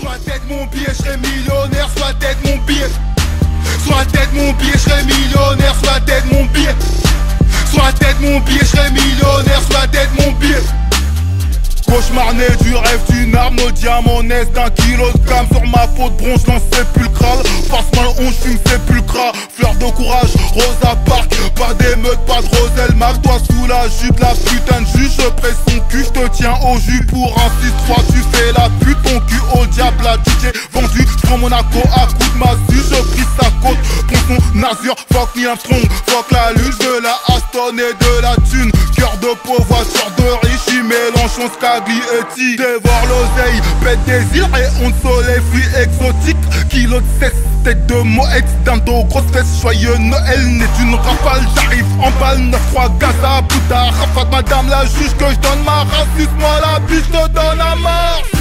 Soit tête mon billet, je serai millionnaire, soit tête mon billet. Soit tête mon billet, je serai millionnaire, soit tête mon billet. Soit tête mon billet, je serai millionnaire, soit tête mon billet. Cauchemar né du rêve d'une arme, nos diamants naissent d'un kilo de gamme. Sur ma peau de bronze, lance sépulcrale. Passe-moi le 11, fume sépulcra. Fleur de courage, Rosa Parks. Pas d'émeute, pas de Roselle Mac. Toi sous la jupe, la putain de juge. Je presse son cul, je te tiens au jus. Pour un 6-3, tu fais la pute. Ton cul au diable, la DJ vendu. J'prends Monaco à coup de massue. Je prise sa côte, prends son azur. Fuck Neil Armstrong, fuck la lune. De la Aston et de la thune. Cœur de pauvre, voiture de riche. Y Mélenchon, Scagli et Ti. Dévore l'oseille, pète des îles. Rayon de soleil, fruits exotiques. Kilo de cesse, tête de moët. D'indo, grosse fesse, joyeux Noël. N'est une rafale, j'arrive en balle. 9-3 Gaza, putain, rafale. Madame la juge que je donne ma race. Suce-moi la biche, te donne la marche.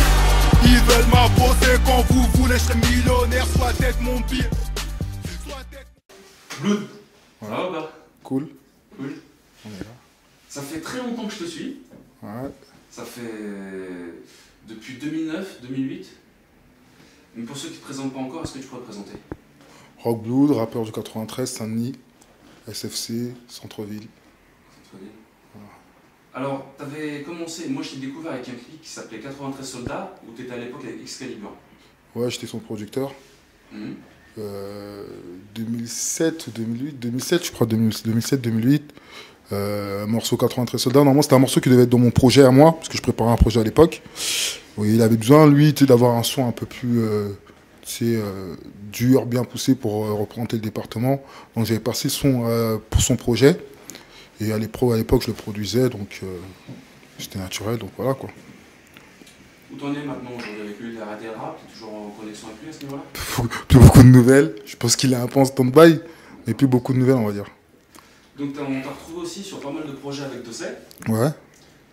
Ils veulent ma peau, c'est quand vous voulez. Je serai millionnaire, soit tête mon billet. Soit tête. Blood, Voilà. ça va ou pas? Cool. Cool. On est là. Ça fait très longtemps que je te suis. Ouais. Ça fait depuis 2009, 2008. Mais pour ceux qui ne te présentent pas encore, est-ce que tu pourrais te présenter? Rock Blood, rappeur du 93, Saint-Denis, SFC, Centre-Ville. Voilà. Alors, tu avais commencé, moi je t'ai découvert avec un clip qui s'appelait 93 Soldats, où tu étais à l'époque avec Excalibur. Ouais, j'étais son producteur. Mhm. 2007 ou 2008, 2007 je crois, 2007-2008. Morceau 93 Soldats. Normalement, c'était un morceau qui devait être dans mon projet à moi, parce que je préparais un projet à l'époque. Oui, il avait besoin, lui, d'avoir un son un peu plus dur, bien poussé pour représenter le département. Donc, j'avais passé son pour son projet. Et à l'époque, je le produisais, donc c'était naturel, donc voilà quoi. Où t'en es maintenant aujourd'hui avec lui? Il a arrêté le rap? T'es toujours en connexion avec lui à ce niveau-là? Plus beaucoup de nouvelles. Je pense qu'il est un peu en stand-by, mais plus beaucoup de nouvelles, on va dire. Donc on t'a retrouvé aussi sur pas mal de projets avec Dossé. Ouais.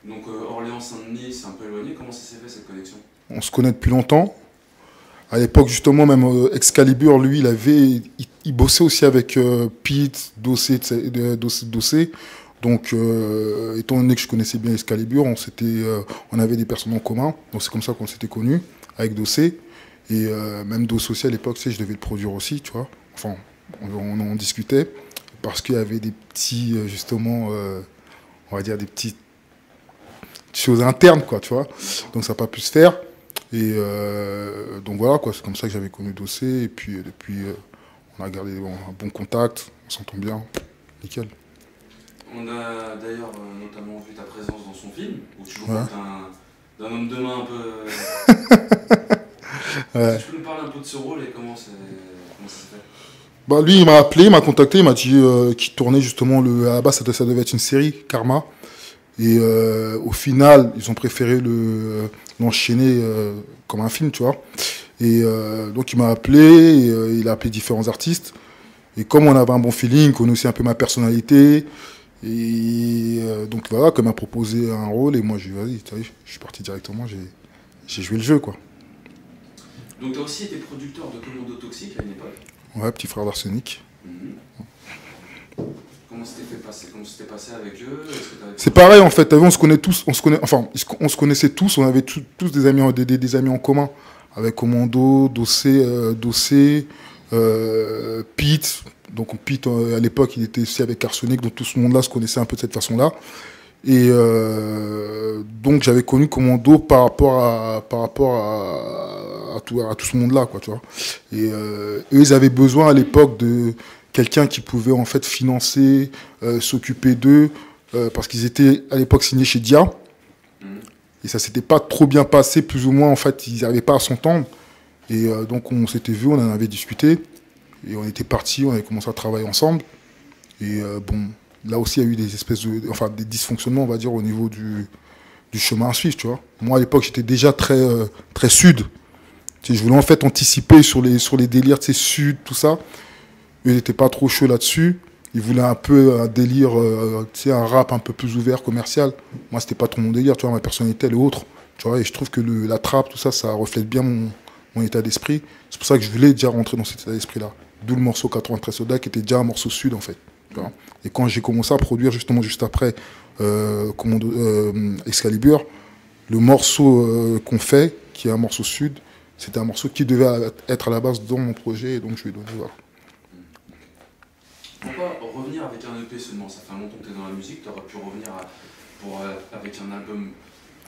Donc Orléans, Saint-Denis, c'est un peu éloigné. Comment ça s'est fait cette connexion? On se connaît depuis longtemps. À l'époque, justement, même Excalibur, lui, il bossait aussi avec Pete, Dossé. Donc, étant donné que je connaissais bien Excalibur, on avait des personnes en commun. Donc, c'est comme ça qu'on s'était connus, avec Dossé. Et même Dossé aussi, à l'époque, je devais le produire aussi, tu vois. Enfin, on en discutait. Parce qu'il y avait des petits, justement, on va dire des petites choses internes, quoi, tu vois. Donc ça n'a pas pu se faire. Et donc voilà, quoi, c'est comme ça que j'avais connu Dossé. Et puis depuis, on a gardé un bon contact, on s'entend bien, nickel. On a d'ailleurs notamment vu ta présence dans son film, où tu joues d'un homme de main un peu... Ouais. Si tu peux nous parler un peu de ce rôle et comment ça s'est fait? Bah lui, il m'a appelé, il m'a contacté, il m'a dit qu'il tournait justement, à la base ça devait être une série, Karma. Et au final, ils ont préféré l'enchaîner comme un film, tu vois. Et donc il m'a appelé, et, il a appelé différents artistes. Et comme on avait un bon feeling, qu'on connaissait un peu ma personnalité, et donc voilà, comme il m'a proposé un rôle, et moi j'ai dit vas-y, je suis parti directement, j'ai joué le jeu, quoi. Donc tu as aussi été producteur de Commando Toxique à une époque. Ouais, petit frère d'Arsenic. Comment s'était passé avec eux? C'est pareil en fait, on se connaît tous, on se connaissait tous, on avait tous des amis en commun. Avec Commando, Dossé, Pete. Donc Pete à l'époque il était aussi avec Arsenic, donc tout ce monde-là se connaissait un peu de cette façon-là. Et donc j'avais connu Commando par rapport à tout ce monde-là, quoi, tu vois. Et eux, ils avaient besoin à l'époque de quelqu'un qui pouvait en fait financer, s'occuper d'eux, parce qu'ils étaient à l'époque signés chez Dia. Et ça s'était pas trop bien passé, plus ou moins, en fait, ils n'arrivaient pas à s'entendre. Et donc on s'était vu, on en avait discuté, et on était partis, on avait commencé à travailler ensemble. Et bon, là aussi, il y a eu des espèces des dysfonctionnements, on va dire, au niveau du chemin à suivre, tu vois. Moi, à l'époque, j'étais déjà très sud. Tu sais, je voulais en fait anticiper sur les délires, tu sais, sud, tout ça. Eux, ils n'étaient pas trop chauds là-dessus. Ils voulaient un peu un délire, tu sais, un rap un peu plus ouvert, commercial. Moi, c'était pas trop mon délire, tu vois, ma personnalité, elle est autre. Tu vois, et je trouve que la trappe, tout ça, ça reflète bien mon état d'esprit. C'est pour ça que je voulais déjà rentrer dans cet état d'esprit-là. D'où le morceau 93 Soda, qui était déjà un morceau sud, en fait. Tu vois. Et quand j'ai commencé à produire, justement, juste après Excalibur, le morceau qu'on fait, qui est un morceau sud, C'était un morceau qui devait être à la base dans mon projet, et donc je lui ai donné, voilà. Pourquoi revenir avec un EP seulement? Ça fait un longtemps que tu es dans la musique, tu aurais pu revenir avec un album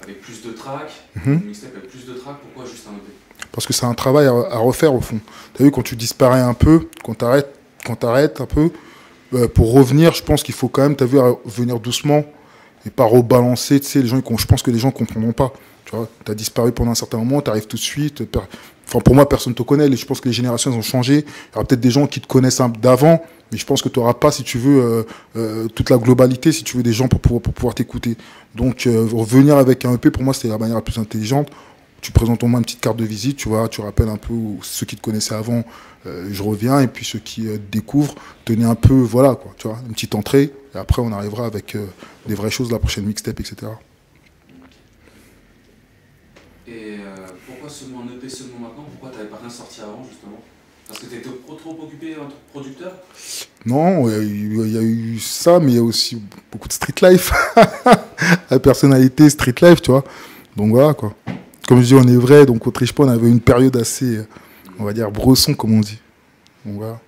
avec plus de tracks, une mixtape avec plus de tracks, pourquoi juste un EP? Parce que c'est un travail à refaire au fond. Tu as vu, quand tu disparais un peu, quand t'arrêtes un peu, pour revenir, je pense qu'il faut quand même, tu as vu, venir doucement et pas rebalancer. Tu sais, je pense que les gens ne comprendront pas. Tu vois, tu as disparu pendant un certain moment, tu arrives tout de suite. Enfin, pour moi, personne ne te connaît. Je pense que les générations elles ont changé. Il y aura peut-être des gens qui te connaissent d'avant, mais je pense que tu n'auras pas, si tu veux, toute la globalité, si tu veux, des gens pour pouvoir t'écouter. Donc, revenir avec un EP, pour moi, c'était la manière la plus intelligente. Tu présentes au moins une petite carte de visite, tu vois, tu rappelles un peu ceux qui te connaissaient avant, je reviens, et puis ceux qui découvrent, tenez un peu, voilà, quoi, tu vois, une petite entrée, et après on arrivera avec des vraies choses, la prochaine mixtape, etc. Et pourquoi seulement un EP seulement maintenant? Pourquoi tu n'avais pas rien sorti avant, justement? Parce que tu étais trop occupé en tant que producteur? Non, il y a eu ça, mais il y a aussi beaucoup de street life. La personnalité street life, tu vois. Donc voilà, quoi. Comme je dis, on est vrai, donc au Triche Pas, on avait une période assez, on va dire, bresson, comme on dit. Donc voilà.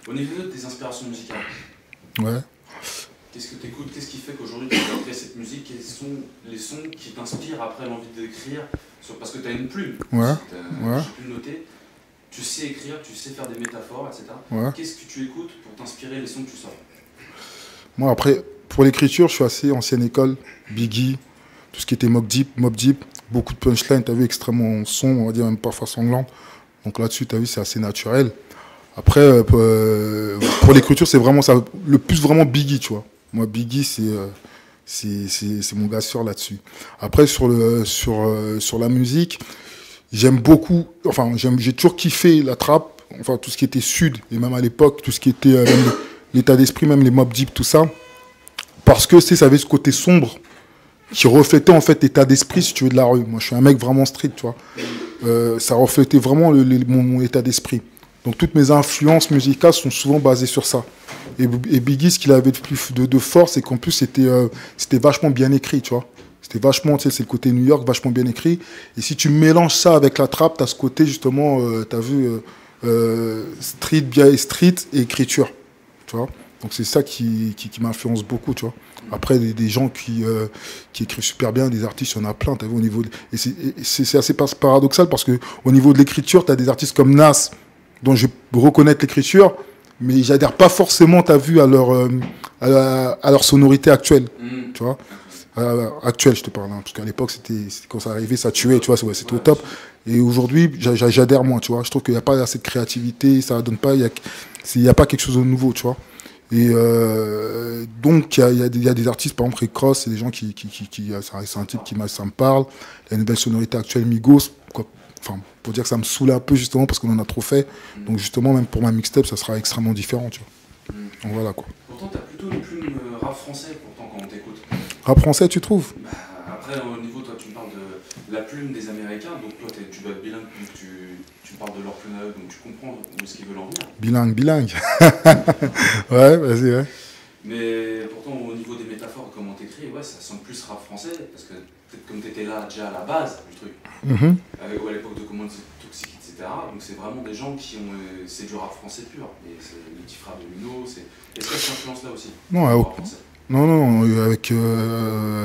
Au niveau de tes inspirations musicales, ouais. Qu'est-ce que tu écoutes? Qu'est-ce qui fait qu'aujourd'hui tu as créé cette musique? Quels sont les sons qui t'inspirent après l'envie d'écrire? Parce que tu as une plume, ouais. J'ai pu le noter. Tu sais écrire, tu sais faire des métaphores, etc. Ouais. Qu'est-ce que tu écoutes pour t'inspirer les sons que tu sors? Moi, après, pour l'écriture, je suis assez ancienne école, Biggie, tout ce qui était Mobb Deep, beaucoup de punchlines, tu as vu, extrêmement sombre, on va dire même parfois sanglante. Donc là-dessus, tu as vu, c'est assez naturel. Après, pour l'écriture, c'est vraiment ça, le plus vraiment Biggie, tu vois. Moi, Biggie, c'est mon gars sûr là-dessus. Après, sur la musique, j'aime beaucoup, enfin, j'ai toujours kiffé la trappe, enfin, tout ce qui était sud, et même à l'époque, tout ce qui était l'état d'esprit, même les Mobb Deep, tout ça. Parce que, ça avait ce côté sombre, qui reflétait en fait l'état d'esprit, si tu veux, de la rue. Moi, je suis un mec vraiment street, tu vois. Ça reflétait vraiment mon état d'esprit. Donc, toutes mes influences musicales sont souvent basées sur ça. Et Biggie, ce qu'il avait de plus de force, c'est qu'en plus, c'était vachement bien écrit, tu vois. C'était vachement, tu sais, c'est le côté New York, vachement bien écrit. Et si tu mélanges ça avec la trappe, tu as ce côté, justement, tu as vu, street et écriture, tu vois. Donc, c'est ça qui m'influence beaucoup, tu vois. Après, des gens qui écrivent super bien, des artistes, il y en a plein, tu as vu, au niveau et c'est assez paradoxal parce qu'au niveau de l'écriture, tu as des artistes comme Nas, dont je reconnais l'écriture, mais j'adhère pas forcément, tu as vu, à leur sonorité actuelle, tu vois. Actuelle, je te parle, hein, parce qu'à l'époque, quand ça arrivait, ça tuait, tu vois, c'était au top. Et aujourd'hui, j'adhère moins, tu vois. Je trouve qu'il n'y a pas assez de créativité, ça donne pas, il n'y a pas quelque chose de nouveau, tu vois. Et donc, il y a des artistes, par exemple, Rick Ross, c'est des gens c'est un type ça me parle. Il y a une nouvelle sonorité actuelle, Migos, enfin, pour dire que ça me saoule un peu, justement, parce qu'on en a trop fait. Donc, justement, même pour ma mixtape, ça sera extrêmement différent, tu vois. Donc, voilà, quoi. Pourtant, tu as plutôt une plume rap français, pourtant, quand on t'écoute. Rap français, tu trouves? Après, au niveau, toi, tu me parles de la plume des Américains, donc toi, tu dois être bilingue, donc tu parles de leur plume à eux, donc tu comprends où est-ce qu'ils veulent en venir. Bilingue. Ouais, vas-y, ouais. Mais pourtant, au niveau des métaphores, comment t'écris, ouais, ça sonne plus rap français, parce que peut-être comme t'étais là déjà à la base du truc, ou à l'époque de Commande Toxique, etc. Donc c'est vraiment des gens qui ont. C'est du rap français pur. Et c'est le petit frère de Mino. Est-ce qu'il y a cette influence-là aussi? Non, avec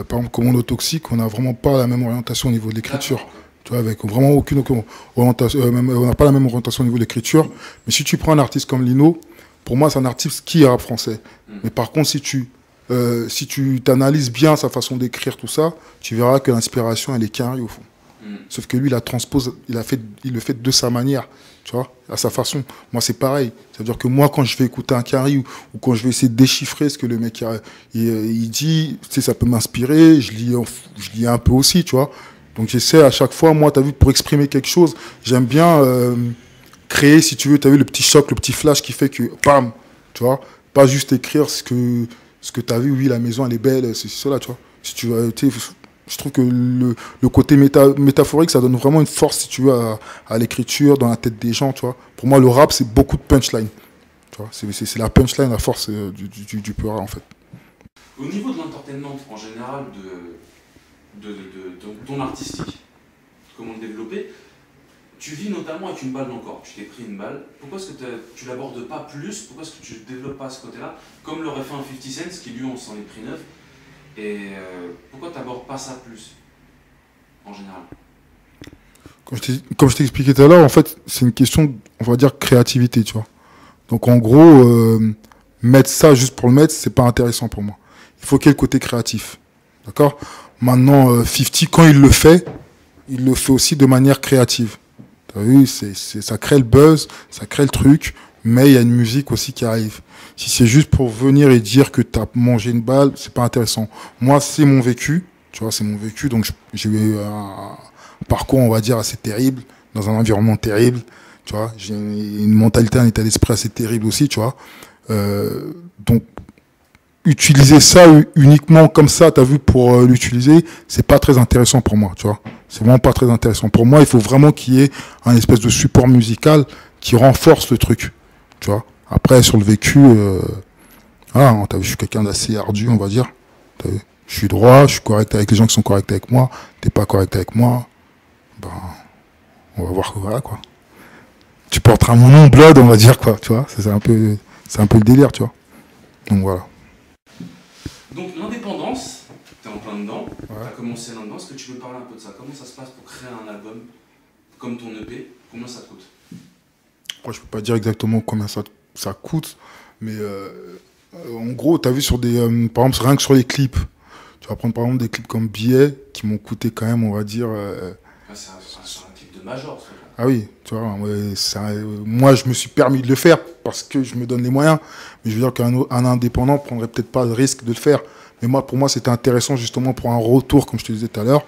par exemple Commando Toxique, on n'a vraiment pas la même orientation au niveau de l'écriture. Tu vois, avec vraiment aucune orientation, on n'a pas la même orientation au niveau de l'écriture. Mais si tu prends un artiste comme Lino, pour moi, c'est un artiste qui est rap français. Mais par contre, si tu t'analyses bien sa façon d'écrire tout ça, tu verras que l'inspiration, elle est carrée au fond. Sauf que lui, il le fait de sa manière, tu vois, à sa façon. Moi, c'est pareil. C'est-à-dire que moi, quand je vais écouter un Carry ou quand je vais essayer de déchiffrer ce que le mec il dit, tu sais, ça peut m'inspirer. Je lis un peu aussi, tu vois. Donc, j'essaie à chaque fois, moi, tu as vu, pour exprimer quelque chose, j'aime bien créer, si tu veux, tu as vu, le petit choc, le petit flash qui fait que, bam, tu vois, pas juste écrire ce que tu as vu, oui, la maison, elle est belle, c'est cela, tu vois. Si tu veux, je trouve que le côté métaphorique, ça donne vraiment une force, si tu veux, à l'écriture, dans la tête des gens, tu vois. Pour moi, le rap, c'est beaucoup de punchline. Tu vois, c'est la punchline, la force du peur, en fait. Au niveau de l'entertainment, en général, de ton artistique, comment le développer, tu vis notamment avec une balle dans le corps. Tu t'es pris une balle. Pourquoi est-ce que tu l'abordes pas plus? Pourquoi est-ce que tu ne développes pas ce côté-là? Comme l'aurait fait un 50 Cent, qui lui, on s'en est pris 9. Et pourquoi tu n'abordes pas ça plus, en général? Comme je t'ai expliqué tout à l'heure, en fait, c'est une question, on va dire, créativité, tu vois. Donc, en gros, mettre ça juste pour le mettre, c'est pas intéressant pour moi. Il faut qu'il y ait le côté créatif. D'accord? Maintenant, 50, quand il le fait aussi de manière créative. T'as vu, ça crée le buzz, ça crée le truc, mais il y a une musique aussi qui arrive. Si c'est juste pour venir et dire que t'as mangé une balle, c'est pas intéressant. Moi, c'est mon vécu, tu vois, c'est mon vécu, donc j'ai eu un parcours, on va dire, assez terrible, dans un environnement terrible, tu vois. J'ai une mentalité, un état d'esprit assez terrible aussi, tu vois. Donc, utiliser ça uniquement comme ça, t'as vu, pour l'utiliser, c'est pas très intéressant pour moi, tu vois. C'est vraiment pas très intéressant. Pour moi, il faut vraiment qu'il y ait un espèce de support musical qui renforce le truc, tu vois. Après, sur le vécu, voilà, t'as vu, je suis quelqu'un d'assez ardu, on va dire. T'as vu, je suis droit, je suis correct avec les gens qui sont corrects avec moi. T'es pas correct avec moi, ben, on va voir, voilà, quoi. Tu porteras mon nom, Blood, on va dire, quoi, tu vois. C'est un peu le délire, tu vois. Donc, voilà. Donc, l'indépendance, t'es en plein dedans, Ouais. t'as commencé là-dedans. Est-ce que tu veux parler un peu de ça? Comment ça se passe pour créer un album comme ton EP? Combien ça te coûte? Moi, je peux pas dire exactement combien ça coûte, mais en gros, tu as vu sur des, par exemple, rien que sur les clips, tu vas prendre par exemple des clips comme Billet qui m'ont coûté quand même, on va dire. C'est un clip de major, ça. Ah oui, tu vois, moi je me suis permis de le faire parce que je me donne les moyens, mais je veux dire qu'un indépendant prendrait peut-être pas le risque de le faire. Mais moi, pour moi, c'était intéressant justement pour un retour, comme je te disais tout à l'heure,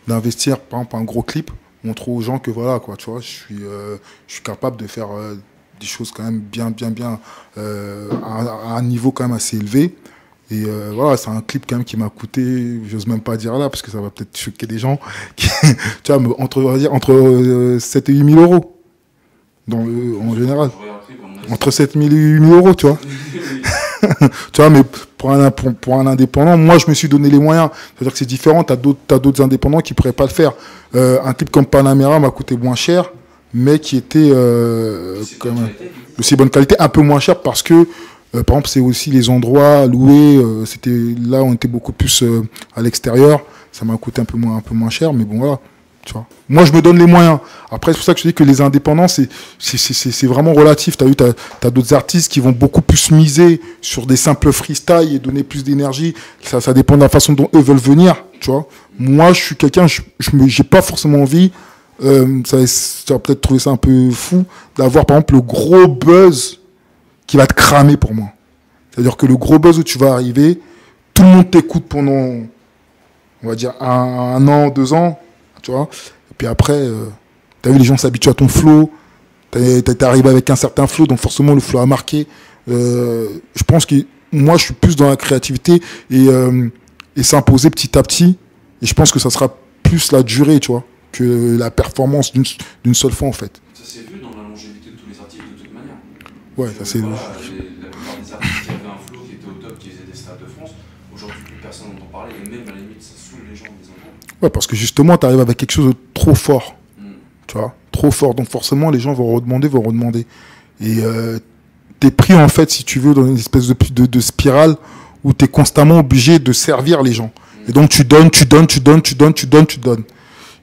d'investir par exemple un gros clip. Montrer aux gens que voilà, quoi, tu vois, je suis capable de faire des choses quand même bien à un niveau quand même assez élevé. Et voilà, c'est un clip quand même qui m'a coûté, j'ose même pas dire là parce que ça va peut-être choquer des gens, tu vois, entre 7 et 8 000 euros en général. Entre 7 000 et 8 000 euros, tu vois. Tu vois, mais pour un indépendant, moi je me suis donné les moyens. C'est-à-dire que c'est différent, t'as d'autres indépendants qui pourraient pas le faire. Un clip comme Panamera m'a coûté moins cher, mais qui était quand même aussi bonne qualité, un peu moins cher parce que par exemple c'est aussi les endroits loués, c'était là on était beaucoup plus à l'extérieur, ça m'a coûté un peu moins cher, mais bon voilà. Tu vois. Moi, je me donne les moyens. Après, c'est pour ça que je dis que les indépendants, c'est vraiment relatif. T'as vu, t'as d'autres artistes qui vont beaucoup plus miser sur des simples freestyles et donner plus d'énergie. Ça dépend de la façon dont eux veulent venir. Tu vois. Moi, je suis quelqu'un, j'ai pas forcément envie. Ça va peut-être trouver ça un peu fou d'avoir, par exemple, le gros buzz qui va te cramer pour moi. C'est-à-dire que le gros buzz où tu vas arriver, tout le monde t'écoute pendant, on va dire, un an, 2 ans. Tu vois, et puis après, t'as vu, les gens s'habituent à ton flow, t'es arrivé avec un certain flow, donc forcément le flow a marqué. Je pense que moi, je suis plus dans la créativité et s'imposer petit à petit. Et je pense que ça sera plus la durée, tu vois, que la performance d'une seule fois, en fait. Ça s'est vu dans la longévité de tous les artistes, de toute manière. Ouais, ça c'est... La plupart des artistes qui avaient un flow, qui était au top, qui faisaient des stades de France, aujourd'hui, plus personne n'entend parler, et même à la limite, ça saoule les gens des entendre. Ouais, parce que justement, tu arrives avec quelque chose de trop fort. Tu vois, trop fort. Donc forcément, les gens vont redemander. Et t'es pris, en fait, si tu veux, dans une espèce de spirale où t'es constamment obligé de servir les gens. Et donc tu donnes.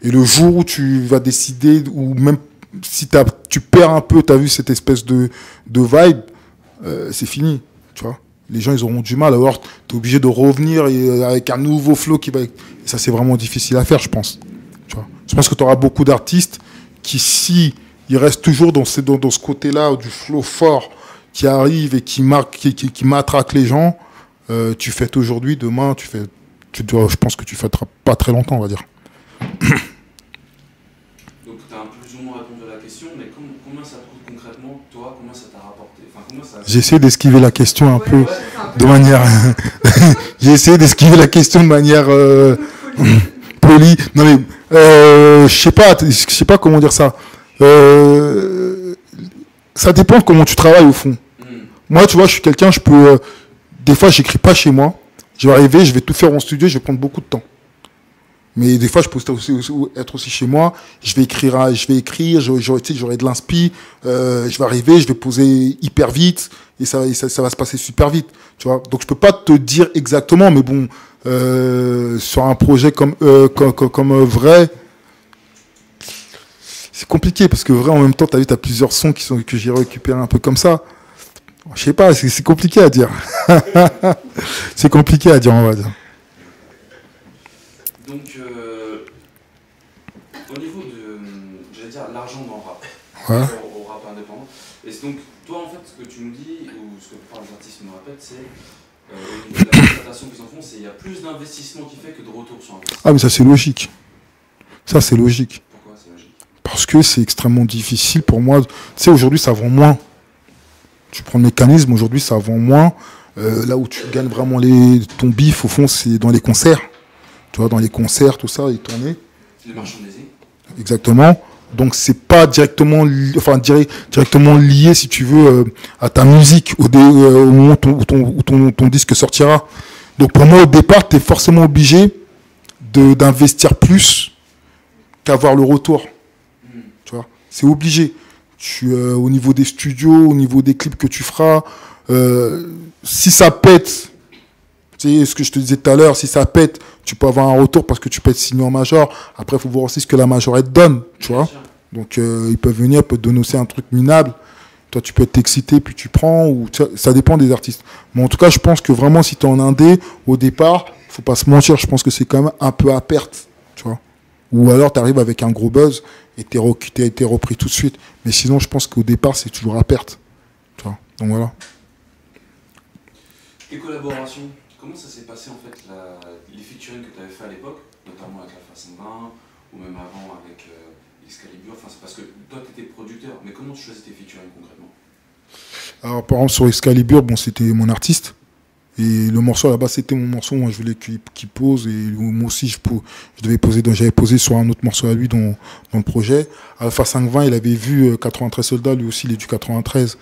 Et le jour où tu vas décider, ou même si tu perds un peu, t'as vu cette espèce de vibe, c'est fini, tu vois. Les gens, ils auront du mal. Alors, tu es obligé de revenir avec un nouveau flow qui va... Et ça, c'est vraiment difficile à faire, je pense. Tu vois. Je pense que tu auras beaucoup d'artistes qui, si ils restent toujours dans ce côté-là, du flow fort qui arrive et qui matraque les gens, tu fêtes aujourd'hui, demain, je pense que tu fêteras pas très longtemps, on va dire. Donc, tu as plus ou moins répondu à la question, mais combien ça te coûte concrètement, toi, combien ça t'a rapporté? J'ai essayé d'esquiver la question un peu de manière... J'ai essayé d'esquiver la question de manière polie. Non mais, je sais pas comment dire ça. Ça dépend de comment tu travailles au fond. Moi, tu vois, je suis quelqu'un, des fois, j'écris pas chez moi. Je vais arriver, je vais tout faire en studio, je vais prendre beaucoup de temps. Mais des fois, je peux être aussi chez moi. Je vais écrire, j'aurai de l'inspi. Je vais arriver, je vais poser hyper vite et ça va se passer super vite. Tu vois. Donc, je peux pas te dire exactement, mais bon, sur un projet comme vrai, c'est compliqué parce que vrai, en même temps, t'as vu, t'as plusieurs sons que j'ai récupérés un peu comme ça. Je sais pas, c'est compliqué à dire. C'est compliqué à dire, on va dire. Donc, au niveau de, j'allais dire, l'argent dans le rap, Ouais. au rap indépendant, et donc, toi, en fait, ce que tu nous dis, ou ce que la plupart des artistes me répètent, c'est, au niveau de la constatation qu'ils en font, c'est qu'il y a plus d'investissement qui fait que de retour sur investissement. Ah, mais ça, c'est logique. Ça, c'est logique. Pourquoi c'est logique? Parce que c'est extrêmement difficile pour moi. Tu sais, aujourd'hui, ça vend moins. Tu prends le mécanisme, aujourd'hui, ça vend moins. Là où tu gagnes vraiment ton bif, au fond, c'est dans les concerts. Tu vois, dans les concerts, tout ça, les tournées. Les marchandising. Exactement. Donc, c'est pas directement lié, si tu veux, à ta musique au moment où ton disque sortira. Donc, pour moi, au départ, tu es forcément obligé d'investir plus qu'avoir le retour. Tu vois, c'est obligé. Au niveau des studios, au niveau des clips que tu feras, si ça pète, tu sais ce que je te disais tout à l'heure, si ça pète, tu peux avoir un retour parce que tu peux être signé en major. Après, il faut voir aussi ce que la major elle te donne, tu vois. Donc, ils peuvent venir, ils peuvent te donner aussi un truc minable. Toi, tu peux être excité, puis tu prends, ou ça dépend des artistes. Mais en tout cas, je pense que vraiment, si tu es en indé, au départ, faut pas se mentir, je pense que c'est quand même un peu à perte, tu vois. Ou alors, tu arrives avec un gros buzz et t'es été repris tout de suite. Mais sinon, je pense qu'au départ, c'est toujours à perte. Tu vois. Donc voilà. Tes collaborations, comment ça s'est passé en fait, les featuring que tu avais fait à l'époque, notamment avec Alpha 120, ou même avant avec Excalibur, enfin, c'est parce que toi tu étais producteur, mais comment tu choisis tes featuring concrètement? Alors par exemple sur Excalibur, bon, c'était mon artiste. Et le morceau là-bas, c'était mon morceau. Moi, je voulais qu'il pose. Et moi aussi, j'avais posé sur un autre morceau à lui dans le projet. Alpha 520, il avait vu 93 soldats. Lui aussi, il est du 93.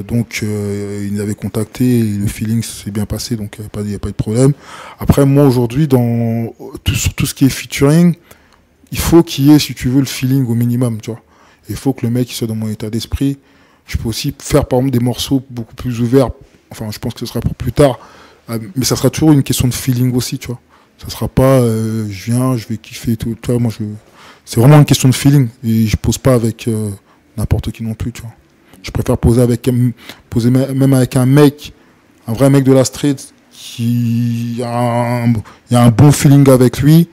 Donc, il nous avait contacté. Et le feeling s'est bien passé. Donc, il n'y a pas de problème. Après, moi, aujourd'hui, sur tout ce qui est featuring, il faut qu'il y ait, si tu veux, le feeling au minimum. Tu vois. Il faut que le mec il soit dans mon état d'esprit. Je peux aussi faire, par exemple, des morceaux beaucoup plus ouverts. Enfin, je pense que ce sera pour plus tard. Mais ça sera toujours une question de feeling aussi, tu vois. Ça sera pas, je viens, je vais kiffer et tout. Tu vois, moi, c'est vraiment une question de feeling. Et je pose pas avec n'importe qui non plus, tu vois. Je préfère poser même avec un mec, un vrai mec de la street, qui a un bon feeling avec lui,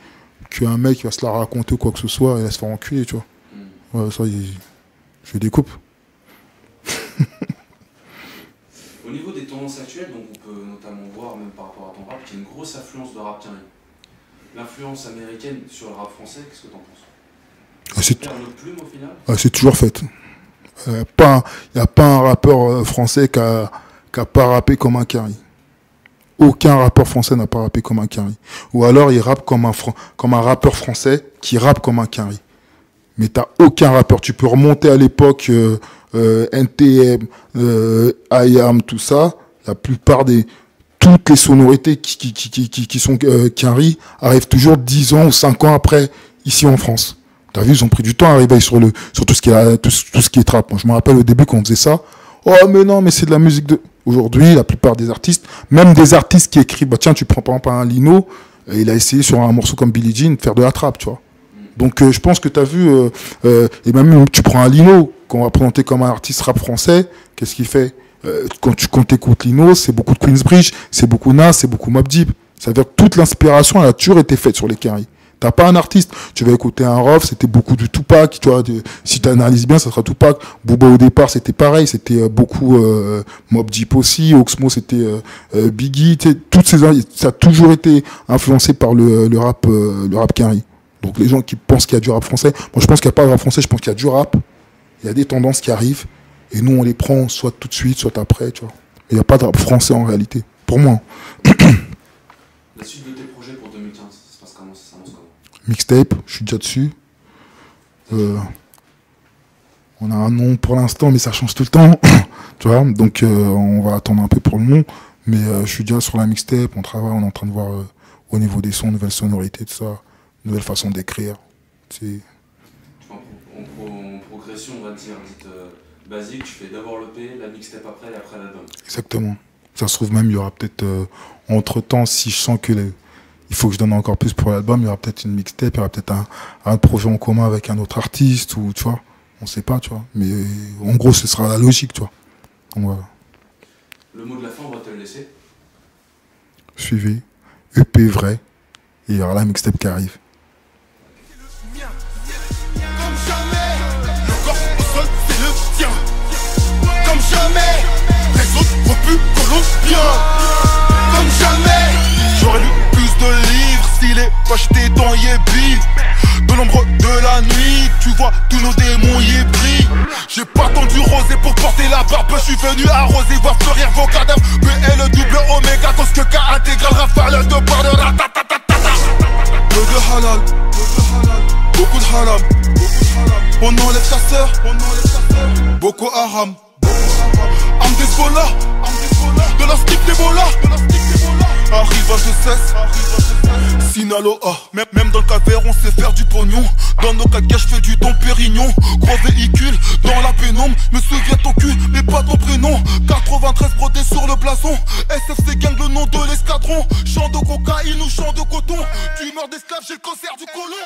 qu'un mec qui va se la raconter ou quoi que ce soit et va se faire enculer, tu vois. Ouais, ça, je découpe. Au niveau des tendances actuelles, donc on peut notamment voir, même par rapport à ton rap, qu'il y a une grosse influence de rap carré. L'influence américaine sur le rap français, qu'est-ce que t'en penses? C'est faire notre plume au final? C'est toujours fait. Il n'y a pas un rappeur français qui a pas rappé comme un Carry. Aucun rappeur français n'a pas rappé comme un Carry. Ou alors il rappe comme un rappeur français qui rappe comme un Carry. Mais t'as aucun rappeur. Tu peux remonter à l'époque NTM, IAM, tout ça. La plupart toutes les sonorités qui sont Carry arrivent toujours 10 ans ou 5 ans après ici en France. T'as vu, ils ont pris du temps à arriver sur tout ce qui est trap. Moi, je me rappelle au début quand on faisait ça. Oh, mais non, mais c'est de la musique de... Aujourd'hui, la plupart des artistes, même des artistes qui écrivent, bah tiens, tu prends par exemple un Lino, il a essayé sur un morceau comme Billie Jean de faire de la trap, tu vois. Donc, je pense que t'as vu, et même tu prends un Lino, qu'on va présenter comme un artiste rap français, qu'est-ce qu'il fait? Quand t'écoutes Lino, c'est beaucoup de Queensbridge, c'est beaucoup Nas, c'est beaucoup Mobb Deep. Ça veut dire que toute l'inspiration, elle a toujours été faite sur les Carry. T'as pas un artiste. Tu vas écouter un Rof, c'était beaucoup du Tupac, tu vois. Si tu analyses bien, ça sera Tupac. Booba au départ, c'était pareil, c'était beaucoup Mobb Deep aussi. Oxmo, c'était Biggie. Ça a toujours été influencé par le rap Carry. Donc les gens qui pensent qu'il y a du rap français, moi je pense qu'il n'y a pas de rap français, je pense qu'il y a du rap. Il y a des tendances qui arrivent et nous on les prend soit tout de suite, soit après, tu vois. Il n'y a pas de rap français en réalité, pour moi. La suite de tes projets pour 2015, ça se passe comment? Ça s'annonce comment? Mixtape, je suis déjà dessus. On a un nom pour l'instant, mais ça change tout le temps. Tu vois, donc on va attendre un peu pour le nom. Mais je suis déjà sur la mixtape, on travaille, on est en train de voir au niveau des sons, nouvelles sonorités, tout ça. nouvelle façon d'écrire. En progression, on va dire, dite basique, tu fais d'abord l'EP, la mixtape après et après l'album. Exactement. Ça se trouve même, il y aura peut-être, entre-temps, si je sens que il faut que je donne encore plus pour l'album, il y aura peut-être une mixtape, il y aura peut-être un projet en commun avec un autre artiste, ou tu vois, on sait pas, tu vois. Mais en gros, ce sera la logique, tu vois. Donc voilà. Le mot de la fin, on va te le laisser. Suivez, EP vrai, et il y aura la mixtape qui arrive. Comme jamais, le corps au sol, c'est le tien. Comme jamais, les autres refus colombiens. Comme jamais, j'aurais lu plus de livres s'il est pas jeté dans Yébi. De l'ombre de la nuit, tu vois tous nos démons y brillent. J'ai pas attendu rosé pour porter la barbe. Je suis venu arroser, voir fleurir vos cadavres. PL double oméga, cause que K intégral, rafale de part de ratatatata. Peu de halal, beaucoup de haram. On enlève chasseur, Boko Haram. Arme d'Hezbollah, de la skip d'Ebola. Arrivage de cesse, Sinaloa. Même dans le calvaire on sait faire du pognon. Dans nos cacages je fais du Dom Pérignon. Gros véhicule, dans la pénombre. Me souviens ton cul, mais pas ton prénom. 93 brodé sur le blason. SFC gang le nom de l'escadron. Champ de cocaïne ou champ de coton. Tu meurs d'esclave, j'ai le cancer du côlon.